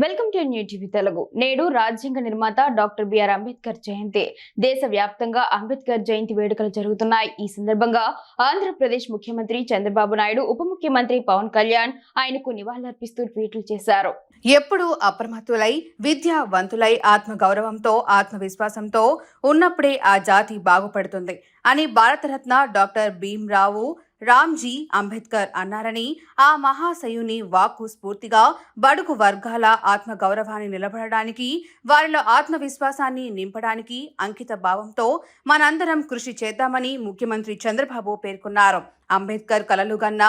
Welcome to new TV Telugu. నేడు రాజ్యాంగ నిర్మాత డాక్టర్ బిఆర్ అంబేద్కర్ జయంతి. దేశవ్యాప్తంగా అంబేద్కర్ జయంతి వేడుకలు జరుగుతున్నాయి. ఈ సందర్భంగా ఆంధ్రప్రదేశ్ ముఖ్యమంత్రి చంద్రబాబు నాయుడు, ఉప ముఖ్యమంత్రి పవన్ కళ్యాణ్ ఆయనకు నివాళులర్పిస్తూ ట్వీట్లు చేశారు. ఎప్పుడు అప్రమత్తులై, విద్యావంతులై, ఆత్మగౌరవంతో, ఆత్మవిశ్వాసంతో ఉన్నప్పుడే ఆ జాతి బాగుపడుతుంది అని భారతరత్న డాక్టర్ భీమ్రావు రామ్జీ అంబేద్కర్ అన్నారని, ఆ మహాశయుని వాక్కు స్ఫూర్తిగా బడుగు వర్గాల ఆత్మగౌరవాన్ని నిలబడడానికి, వారిలో ఆత్మవిశ్వాసాన్ని నింపడానికి అంకిత భావంతో మనందరం కృషి చేద్దామని ముఖ్యమంత్రి చంద్రబాబు పేర్కొన్నారు. అంబేద్కర్ కలలుగన్న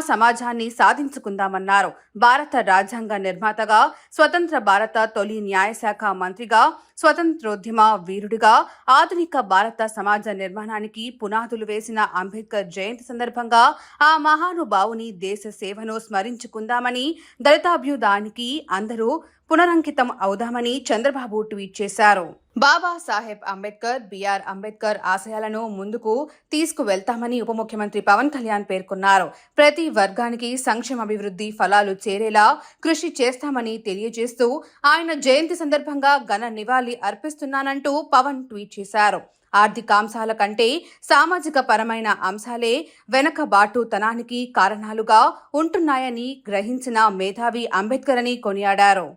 సమాజాన్ని సాధించుకుందామన్నారు. భారత రాజ్యాంగ నిర్మాతగా, స్వతంత్ర భారత తొలి న్యాయశాఖ మంత్రిగా, స్వతంత్రోద్యమ వీరుడిగా, ఆధునిక భారత సమాజ నిర్మాణానికి పునాదులు వేసిన అంబేద్కర్ జయంతి సందర్భంగా ఆ మహానుభావుని దేశ సేవను స్మరించుకుందామని, దళితాభ్యుదానికి అందరూ పునరంకితం అవుదామని చంద్రబాబు ట్వీట్ చేశారు. బాబాసాహెబ్ అంబేద్కర్, బిఆర్ అంబేద్కర్ ఆశయాలను ముందుకు తీసుకువెళ్తామని ఉప ముఖ్యమంత్రి పవన్ కళ్యాణ్ పేర్కొన్నారు. ప్రతి వర్గానికి సంక్షేమాభివృద్ధి ఫలాలు చేరేలా కృషి చేస్తామని తెలియజేస్తూ ఆయన జయంతి సందర్భంగా ఘన నివాళి అర్పిస్తున్నానంటూ పవన్ ట్వీట్ చేశారు. ఆర్థికాంశాల కంటే సామాజిక పరమైన అంశాలే వెనకబాటుతనానికి కారణాలుగా ఉంటున్నాయని గ్రహించిన మేధావి అంబేద్కర్ అని కొనియాడారు.